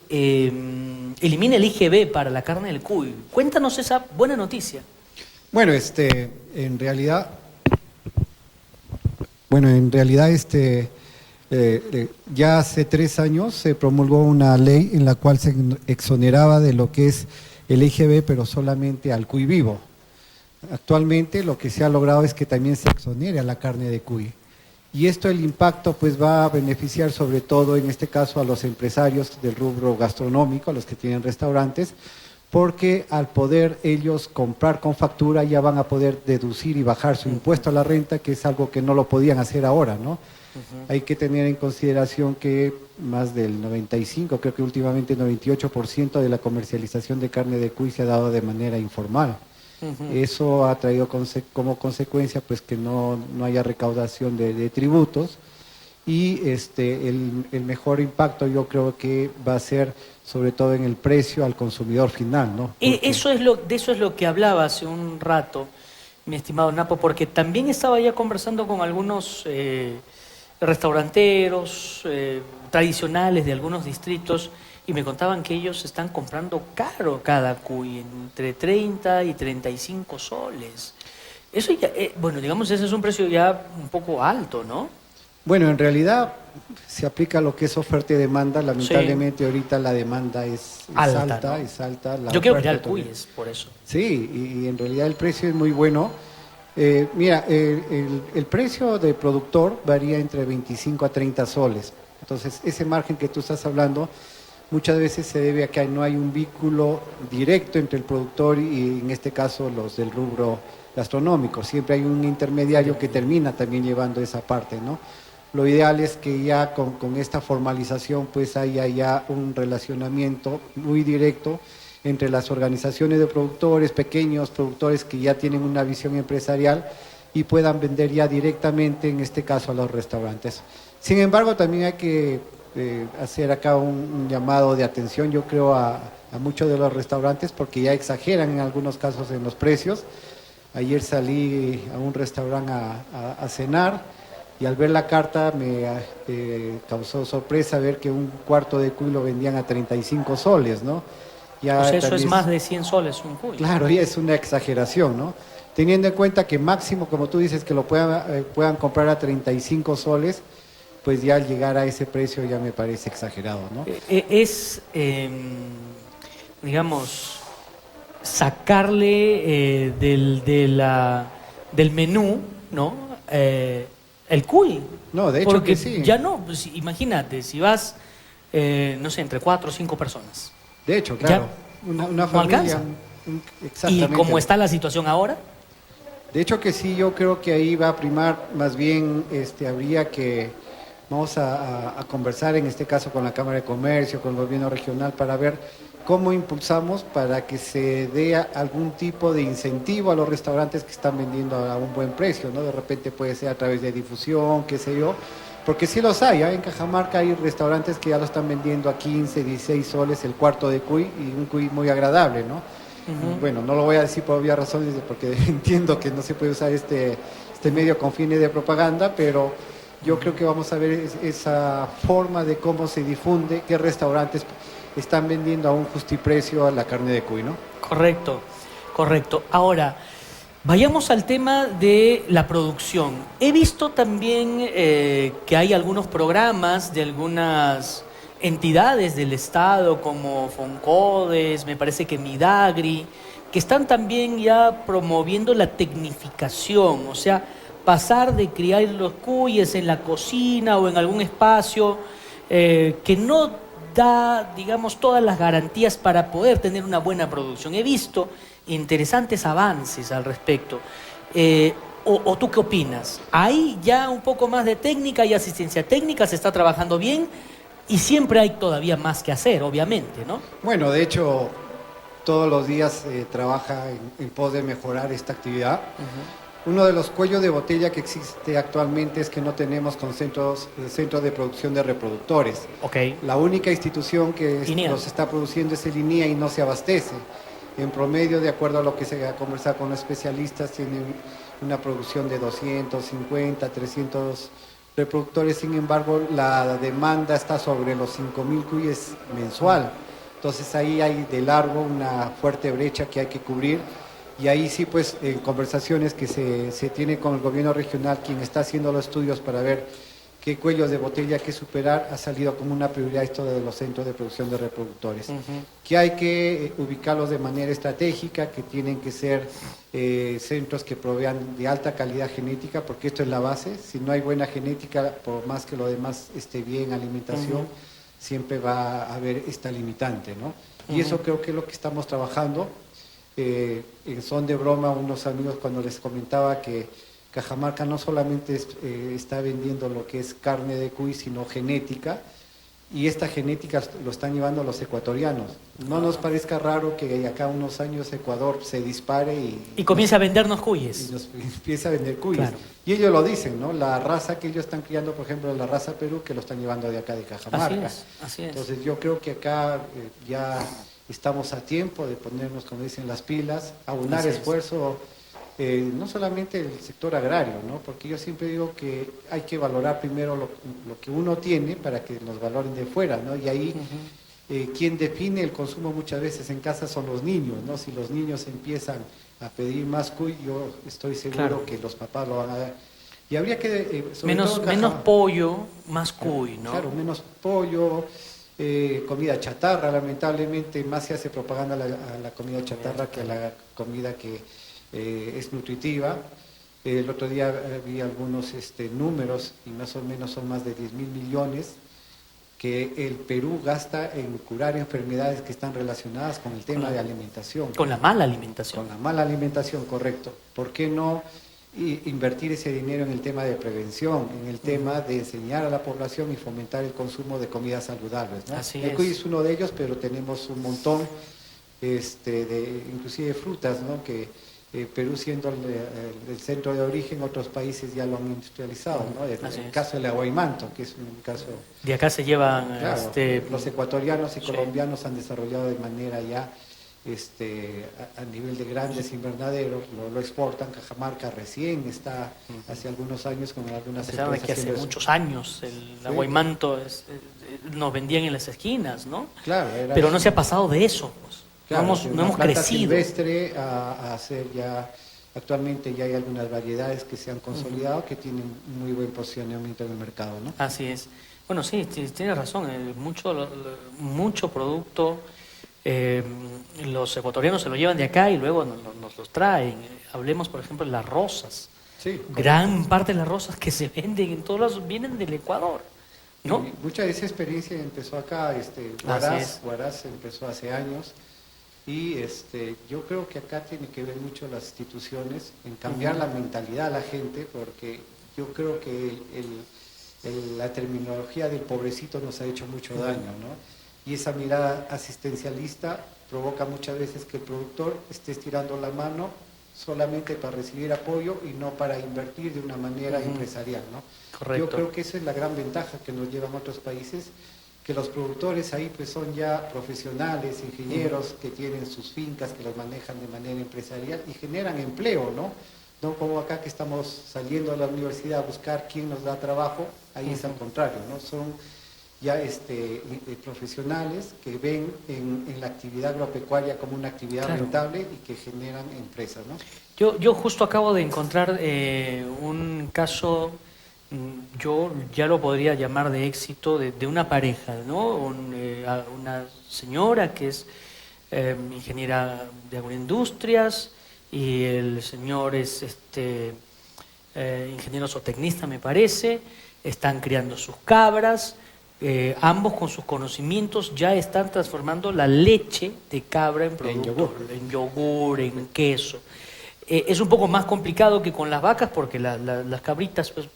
elimina el IGB para la carne del cuy. Cuéntanos esa buena noticia. Bueno, en realidad, ya hace 3 años se promulgó una ley en la cual se exoneraba de lo que es el IGB, pero solamente al cuy vivo. Actualmente lo que se ha logrado es que también se exonere a la carne de cuy. Y esto, el impacto, pues va a beneficiar sobre todo, en este caso, a los empresarios del rubro gastronómico, a los que tienen restaurantes, porque al poder ellos comprar con factura ya van a poder deducir y bajar su impuesto a la renta, que es algo que no lo podían hacer ahora, ¿no? Hay que tener en consideración que más del 95, creo que últimamente 98% de la comercialización de carne de cuy se ha dado de manera informal. Eso ha traído como consecuencia pues que no haya recaudación de tributos, y el mejor impacto yo creo que va a ser sobre todo en el precio al consumidor final, ¿no? De eso es lo que hablaba hace un rato, mi estimado Napo, porque también estaba ya conversando con algunos restauranteros tradicionales de algunos distritos, y me contaban que ellos están comprando caro cada cuy, entre 30 y 35 soles. Eso ya, bueno, digamos, ese es un precio ya un poco alto, ¿no? Bueno, en realidad se aplica lo que es oferta y demanda. Lamentablemente ahorita la demanda es alta, ¿no? Es alta. Yo quiero mirar el cuy, es por eso. Sí, y en realidad el precio es muy bueno. Mira, el precio de productor varía entre 25 a 30 soles. Entonces, ese margen que tú estás hablando muchas veces se debe a que no hay un vínculo directo entre el productor y, en este caso, los del rubro gastronómico. Siempre hay un intermediario que termina también llevando esa parte, ¿no? Lo ideal es que ya con esta formalización pues haya ya un relacionamiento muy directo entre las organizaciones de productores, pequeños productores que ya tienen una visión empresarial y puedan vender ya directamente, en este caso, a los restaurantes. Sin embargo, también hay que hacer acá un llamado de atención, yo creo, a muchos de los restaurantes, porque ya exageran en algunos casos en los precios. Ayer salí a un restaurante a cenar, y al ver la carta me causó sorpresa ver que un cuarto de cuy lo vendían a 35 soles, ¿no? Ya o sea, eso es más de 100 soles un cuy. Claro, ya es una exageración, ¿no? Teniendo en cuenta que máximo, como tú dices, que lo puedan comprar a 35 soles, pues ya al llegar a ese precio ya me parece exagerado, ¿no? Digamos, sacarle del menú, ¿no? El cuy. No, de hecho porque que sí. Ya no, pues, imagínate, si vas, no sé, entre 4 o 5 personas. De hecho, claro, una familia. Alcanza. Exactamente. ¿Y cómo está la situación ahora? De hecho que sí, yo creo que ahí va a primar, más bien habría que, vamos a conversar en este caso con la Cámara de Comercio, con el gobierno regional, para ver cómo impulsamos para que se dé algún tipo de incentivo a los restaurantes que están vendiendo a un buen precio, ¿no? De repente puede ser a través de difusión, qué sé yo, porque sí los hay, ¿eh? En Cajamarca hay restaurantes que ya lo están vendiendo a 15, 16 soles el cuarto de cuy, y un cuy muy agradable, ¿no? Bueno, no lo voy a decir por obvias razones, porque entiendo que no se puede usar este medio con fines de propaganda, pero yo creo que vamos a ver esa forma de cómo se difunde, qué restaurantes están vendiendo a un justiprecio a la carne de cuy, ¿no? Correcto, correcto. Ahora, vayamos al tema de la producción. He visto también que hay algunos programas de algunas entidades del Estado como Foncodes, me parece que Midagri, que están también ya promoviendo la tecnificación, o sea, pasar de criar los cuyes en la cocina o en algún espacio que no da, digamos, todas las garantías para poder tener una buena producción. He visto interesantes avances al respecto. ¿O tú qué opinas? ¿Hay ya un poco más de técnica y asistencia técnica? ¿Se está trabajando bien? Y siempre hay todavía más que hacer, obviamente, ¿no? Bueno, de hecho, todos los días trabaja en pos de mejorar esta actividad. Uno de los cuellos de botella que existe actualmente es que no tenemos centros de producción de reproductores. Okay. La única institución que los está produciendo es el INIA y no se abastece. En promedio, de acuerdo a lo que se ha conversado con los especialistas, tienen una producción de 250, 300 reproductores. Sin embargo, la demanda está sobre los 5.000 cuyes mensual. Entonces ahí hay de largo una fuerte brecha que hay que cubrir. Y ahí sí, pues, en conversaciones que se tiene con el gobierno regional, quien está haciendo los estudios para ver qué cuellos de botella hay que superar, ha salido como una prioridad esto de los centros de producción de reproductores. Que hay que ubicarlos de manera estratégica, que tienen que ser centros que provean de alta calidad genética, porque esto es la base. Si no hay buena genética, por más que lo demás esté bien, alimentación, siempre va a haber esta limitante, ¿no? Y eso creo que es lo que estamos trabajando. En son de broma, unos amigos cuando les comentaba que Cajamarca no solamente está vendiendo lo que es carne de cuy, sino genética, y esta genética lo están llevando los ecuatorianos. No nos parezca raro que acá unos años Ecuador se dispare y comienza a vendernos cuyes. Y nos empieza a vender cuyes. Claro. Y ellos lo dicen, ¿no? La raza que ellos están criando, por ejemplo, la raza Perú, que lo están llevando de acá de Cajamarca. Así es. Entonces yo creo que acá ya estamos a tiempo de ponernos, como dicen, las pilas, aunar esfuerzo, no solamente el sector agrario, ¿no? Porque yo siempre digo que hay que valorar primero lo que uno tiene para que nos valoren de fuera, ¿no? Y ahí quien define el consumo muchas veces en casa son los niños, ¿no? Si los niños empiezan a pedir más cuy, yo estoy seguro que los papás lo van a dar. Y habría que... menos pollo, más cuy, ¿no? Claro, menos pollo, comida chatarra, lamentablemente más se hace propaganda a la comida chatarra que a la comida que es nutritiva. El otro día vi algunos números y más o menos son más de 10.000 millones que el Perú gasta en curar enfermedades que están relacionadas con el tema de alimentación. Con la mala alimentación. Con la mala alimentación, correcto. ¿Por qué no invertir ese dinero en el tema de prevención, en el tema de enseñar a la población y fomentar el consumo de comidas saludables, ¿no? Así el cuy es uno de ellos, pero tenemos un montón inclusive frutas, ¿no? Que Perú siendo el centro de origen, otros países ya lo han industrializado, ¿no? El caso del aguaymanto, que es un caso... De acá se llevan... Claro, los ecuatorianos y colombianos han desarrollado de manera ya a nivel de grandes invernaderos, lo exportan. Cajamarca recién está hace algunos años con algunas empresas. Que hace muchos años el aguaymanto nos vendían en las esquinas, ¿no? Claro, pero no se ha pasado de eso, pues. Claro, no hemos crecido. Silvestre a hacer ya, actualmente ya hay algunas variedades que se han consolidado que tienen muy buen posicionamiento en el mercado, ¿no? Así es. Bueno, sí, tienes razón, mucho producto, los ecuatorianos se lo llevan de acá y luego nos los traen. Hablemos, por ejemplo, de las rosas. Sí, gran parte de las rosas que se venden en todos lados vienen del Ecuador, ¿no? Y mucha de esa experiencia empezó acá, Huaraz empezó hace años. Y yo creo que acá tiene que ver mucho las instituciones en cambiar la mentalidad de la gente, porque yo creo que la terminología del pobrecito nos ha hecho mucho daño, ¿no? Y esa mirada asistencialista provoca muchas veces que el productor esté estirando la mano solamente para recibir apoyo y no para invertir de una manera empresarial, ¿no? Correcto. Yo creo que esa es la gran ventaja que nos llevan otros países, que los productores ahí pues son ya profesionales, ingenieros que tienen sus fincas, que los manejan de manera empresarial y generan empleo, ¿no? No como acá que estamos saliendo a la universidad a buscar quién nos da trabajo, ahí es al contrario, ¿no? Son ya profesionales que ven en la actividad agropecuaria como una actividad rentable y que generan empresas, ¿no? Yo justo acabo de encontrar un caso, yo ya lo podría llamar de éxito, de una pareja, ¿no? Una señora que es ingeniera de agroindustrias y el señor es ingeniero zootecnista, me parece. Están criando sus cabras, ambos con sus conocimientos ya están transformando la leche de cabra en producto, en yogur, en queso. Es un poco más complicado que con las vacas porque las cabritas pues,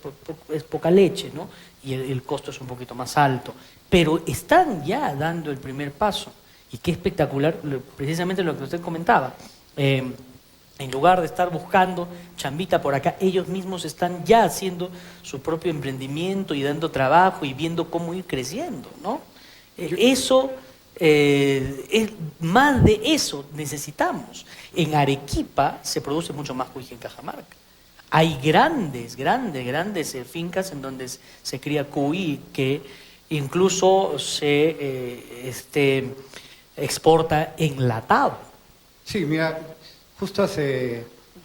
es poca leche, ¿no? Y el costo es un poquito más alto. Pero están ya dando el primer paso. Y qué espectacular, precisamente lo que usted comentaba. En lugar de estar buscando chambita por acá, ellos mismos están ya haciendo su propio emprendimiento y dando trabajo y viendo cómo ir creciendo, ¿no? Más de eso necesitamos. En Arequipa se produce mucho más cuy que en Cajamarca. Hay grandes fincas en donde se cría cuy que incluso se exporta enlatado. Sí, mira, Justo hace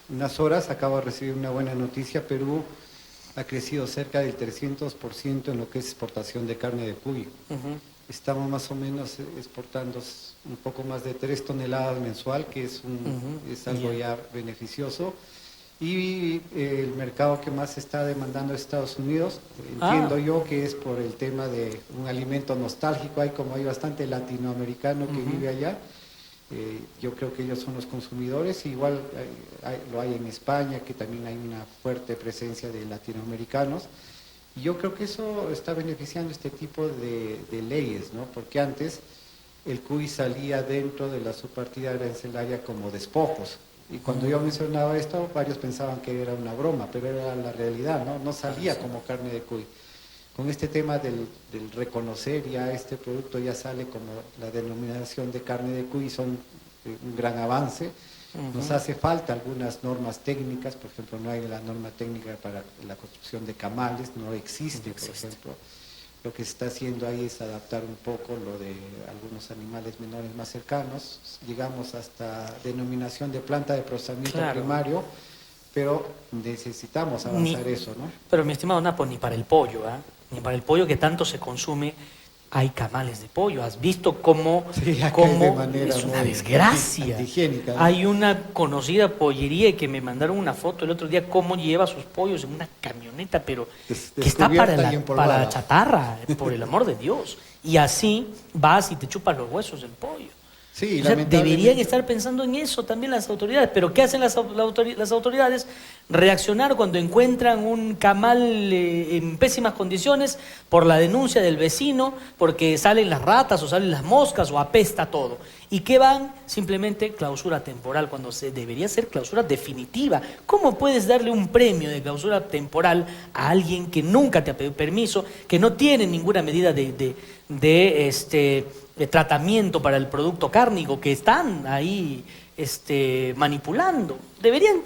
unas horas acabo de recibir una buena noticia. Perú ha crecido cerca del 300% en lo que es exportación de carne de cuy. Estamos más o menos exportando un poco más de 3 toneladas mensual, que es, es algo ya beneficioso. Y el mercado que más está demandando es Estados Unidos. Entiendo yo que es por el tema de un alimento nostálgico. Hay bastante latinoamericano que vive allá. Yo creo que ellos son los consumidores. Igual lo hay en España, que también hay una fuerte presencia de latinoamericanos. Y yo creo que eso está beneficiando este tipo de leyes, ¿no? Porque antes el cuy salía dentro de la subpartida arancelaria como despojos. Y cuando yo mencionaba esto, varios pensaban que era una broma, pero era la realidad, ¿no? No salía como carne de cuy. Con este tema del reconocer ya este producto ya sale como la denominación de carne de cuy, son un gran avance. Nos hace falta algunas normas técnicas, por ejemplo, no hay la norma técnica para la construcción de camales, no existe, por ejemplo. Lo que se está haciendo ahí es adaptar un poco lo de algunos animales menores más cercanos. Llegamos hasta denominación de planta de procesamiento primario, pero necesitamos avanzar eso, ¿no? Pero mi estimado Napo, ni para el pollo, ni para el pollo que tanto se consume hay camales de pollo. ¿Has visto cómo, es una desgracia? Antihigiénica, ¿no? Hay una conocida pollería que me mandaron una foto el otro día, cómo lleva sus pollos en una camioneta, pero que está para la chatarra, por el amor de Dios. Y así vas y te chupas los huesos del pollo. Sí, o sea, deberían estar pensando en eso también las autoridades. Pero ¿qué hacen las autoridades? Reaccionar cuando encuentran un camal en pésimas condiciones por la denuncia del vecino, porque salen las ratas o salen las moscas o apesta todo. ¿Y qué van? Simplemente clausura temporal, cuando se debería ser clausura definitiva. ¿Cómo puedes darle un premio de clausura temporal a alguien que nunca te ha pedido permiso, que no tiene ninguna medida de tratamiento para el producto cárnico, que están ahí manipulando? Deberían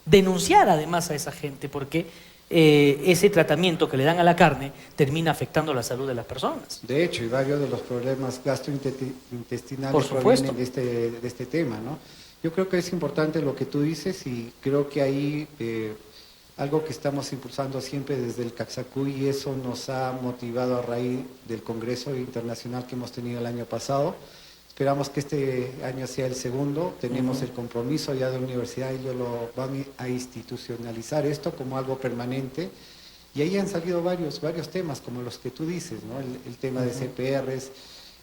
denunciar además a esa gente, porque ese tratamiento que le dan a la carne termina afectando la salud de las personas. De hecho, y varios de los problemas gastrointestinales provienen de este tema, ¿no? Yo creo que es importante lo que tú dices, y creo que ahí algo que estamos impulsando siempre desde el Caxacuy, y eso nos ha motivado a raíz del Congreso Internacional que hemos tenido el año pasado. Esperamos que este año sea el segundo. Tenemos el compromiso ya de la universidad, y ellos lo van a institucionalizar esto como algo permanente. Y ahí han salido varios temas, como los que tú dices, ¿no? El tema de CPRs,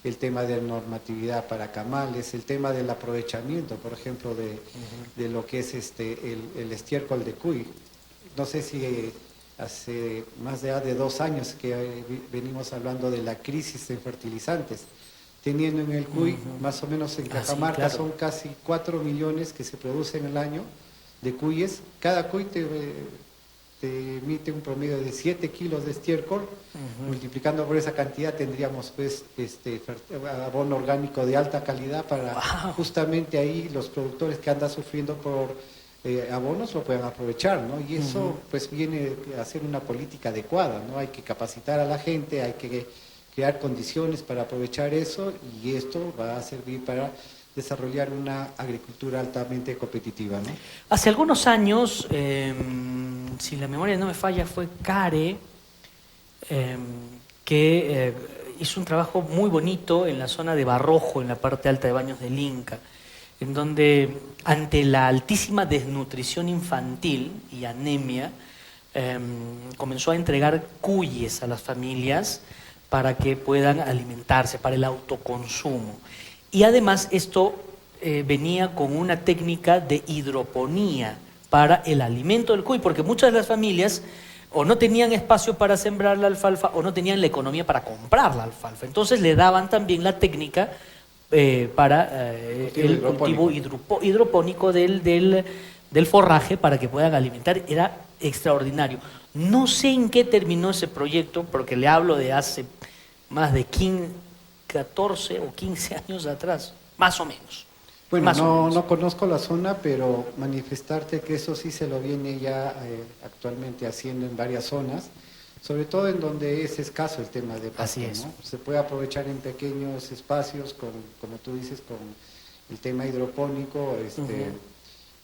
el tema de normatividad para camales, el tema del aprovechamiento, por ejemplo, de lo que es el estiércol de cuy. No sé si hace más de 2 años que venimos hablando de la crisis en fertilizantes, teniendo en el cuy, más o menos en Cajamarca, son casi 4 millones que se producen al año de cuyes. Cada cuy te emite un promedio de 7 kilos de estiércol. Multiplicando por esa cantidad tendríamos pues abono orgánico de alta calidad para justamente ahí los productores que andan sufriendo por abonos lo puedan aprovechar, ¿no? Y eso pues viene a ser una política adecuada, ¿no? Hay que capacitar a la gente, hay que crear condiciones para aprovechar eso, y esto va a servir para desarrollar una agricultura altamente competitiva, ¿no? Hace algunos años, si la memoria no me falla, fue CARE, que hizo un trabajo muy bonito en la zona de Barrojo, en la parte alta de Baños del Inca, en donde ante la altísima desnutrición infantil y anemia, comenzó a entregar cuyes a las familias para que puedan alimentarse, para el autoconsumo. Y además esto venía con una técnica de hidroponía para el alimento del cuy, porque muchas de las familias o no tenían espacio para sembrar la alfalfa o no tenían la economía para comprar la alfalfa. Entonces le daban también la técnica para el cultivo hidropónico del forraje para que puedan alimentar. Era extraordinario. No sé en qué terminó ese proyecto, porque le hablo de hace más de 14 o 15 años atrás, más o menos. Bueno, no conozco la zona, pero manifestarte que eso sí se lo viene ya actualmente haciendo en varias zonas, sobre todo en donde es escaso el tema de pasto, Así es. ¿no? Se puede aprovechar en pequeños espacios, como tú dices, con el tema hidropónico,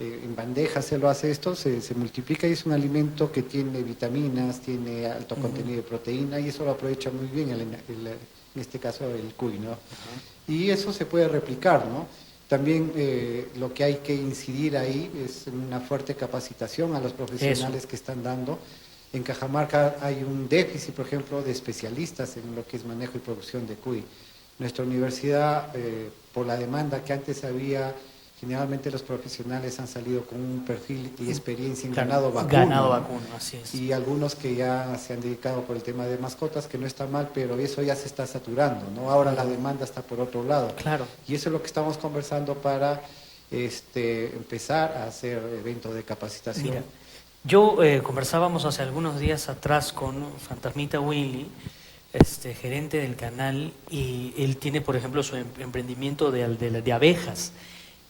en bandejas se lo hace esto, se multiplica y es un alimento que tiene vitaminas, tiene alto contenido de proteína y eso lo aprovecha muy bien en este caso el cuy, ¿no? Y eso se puede replicar, ¿no? También lo que hay que incidir ahí es una fuerte capacitación a los profesionales que están dando. En Cajamarca hay un déficit, por ejemplo, de especialistas en lo que es manejo y producción de cuy. Nuestra universidad, por la demanda que antes había, generalmente los profesionales han salido con un perfil y experiencia en ganado vacuno. Ganado vacuno, así es. Y algunos que ya se han dedicado por el tema de mascotas, que no está mal, pero eso ya se está saturando, ¿no? Ahora la demanda está por otro lado. Claro. Y eso es lo que estamos conversando para empezar a hacer eventos de capacitación. Mira, yo conversábamos hace algunos días atrás con Fantasmita Willy, gerente del canal, y él tiene, por ejemplo, su emprendimiento de abejas.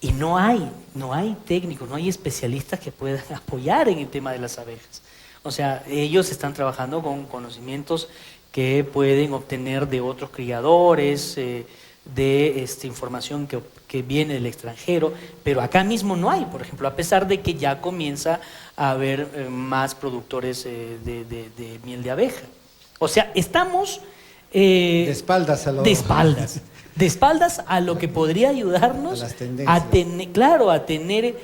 Y no hay técnicos, no hay especialistas que puedan apoyar en el tema de las abejas. O sea, ellos están trabajando con conocimientos que pueden obtener de otros criadores, de información que viene del extranjero, pero acá mismo no hay, por ejemplo, a pesar de que ya comienza a haber más productores de miel de abeja. O sea, estamos... de espaldas a lo... De espaldas. De espaldas a lo que podría ayudarnos a tener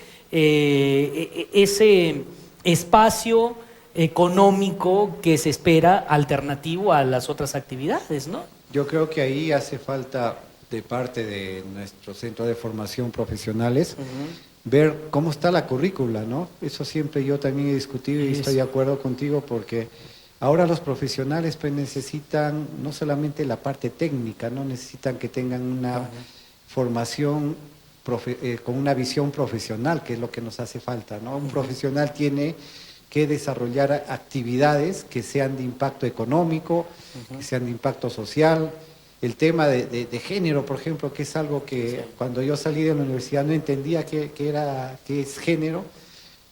ese espacio económico que se espera alternativo a las otras actividades, ¿no? Yo creo que ahí hace falta de parte de nuestro centro de formación profesionales ver cómo está la currícula, ¿no? Eso siempre yo también he discutido y estoy de acuerdo contigo porque ahora los profesionales pues necesitan no solamente la parte técnica, no necesitan que tengan una formación con una visión profesional, que es lo que nos hace falta, ¿no? Un profesional tiene que desarrollar actividades que sean de impacto económico, que sean de impacto social. El tema de género, por ejemplo, que es algo que cuando yo salí de la universidad no entendía qué es género,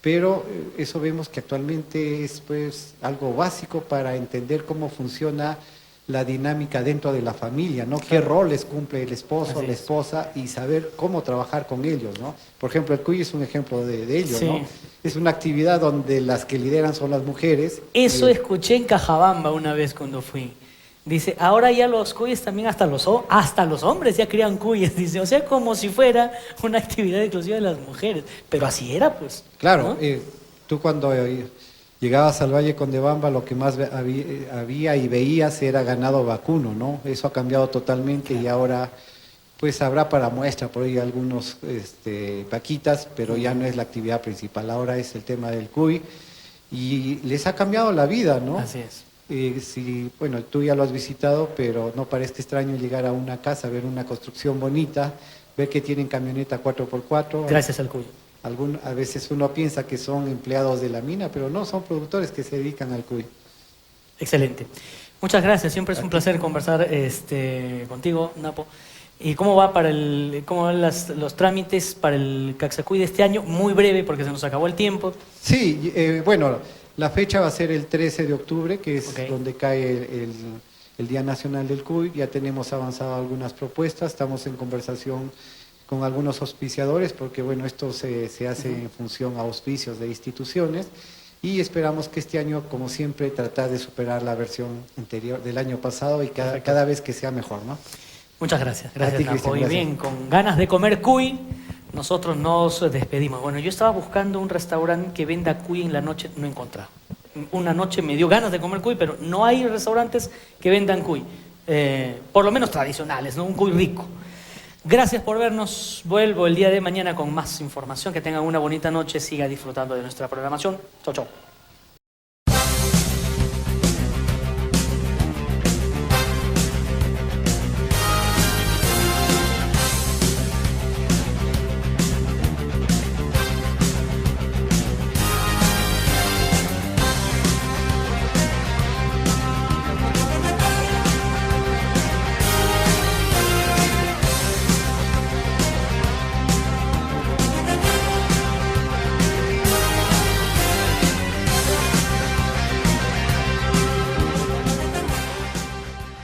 pero eso vemos que actualmente es pues algo básico para entender cómo funciona la dinámica dentro de la familia, ¿no? Qué roles cumple el esposo, la esposa y saber cómo trabajar con ellos, ¿no? Por ejemplo, el cuy es un ejemplo de ello, ¿no? Es una actividad donde las que lideran son las mujeres. Eso escuché en Cajabamba una vez cuando fui. Dice, ahora ya los cuyes también hasta los hombres ya crían cuyes, dice, o sea, como si fuera una actividad exclusiva de las mujeres, pero así era, pues. Claro, ¿no? tú cuando llegabas al Valle Condebamba lo que más había y veías era ganado vacuno, ¿no? Eso ha cambiado totalmente y ahora pues habrá para muestra por ahí algunos vaquitas, pero ya no es la actividad principal, ahora es el tema del cuy y les ha cambiado la vida, ¿no? Así es. Bueno, tú ya lo has visitado, pero no parezca extraño llegar a una casa, ver una construcción bonita, ver que tienen camioneta 4x4. Gracias al cuy. A veces uno piensa que son empleados de la mina, pero no, son productores que se dedican al cuy. Excelente. Muchas gracias, siempre es un placer conversar contigo, Napo. ¿Y cómo van los trámites para el Caxacuy de este año? Muy breve porque se nos acabó el tiempo. Sí, bueno, la fecha va a ser el 13 de octubre, que es donde cae el Día Nacional del Cuy. Ya tenemos avanzado algunas propuestas, estamos en conversación con algunos auspiciadores, porque bueno, esto se hace en función a auspicios de instituciones, y esperamos que este año, como siempre, tratar de superar la versión anterior del año pasado y cada vez que sea mejor, ¿no? Muchas gracias, gracias, Napo. Y gracias. bien, con ganas de comer cuy, nosotros nos despedimos. Bueno, yo estaba buscando un restaurante que venda cuy en la noche, no he encontrado. Una noche me dio ganas de comer cuy, pero no hay restaurantes que vendan cuy, por lo menos tradicionales, ¿no? Un cuy rico. Gracias por vernos. Vuelvo el día de mañana con más información. Que tengan una bonita noche. Siga disfrutando de nuestra programación. Chau, chau.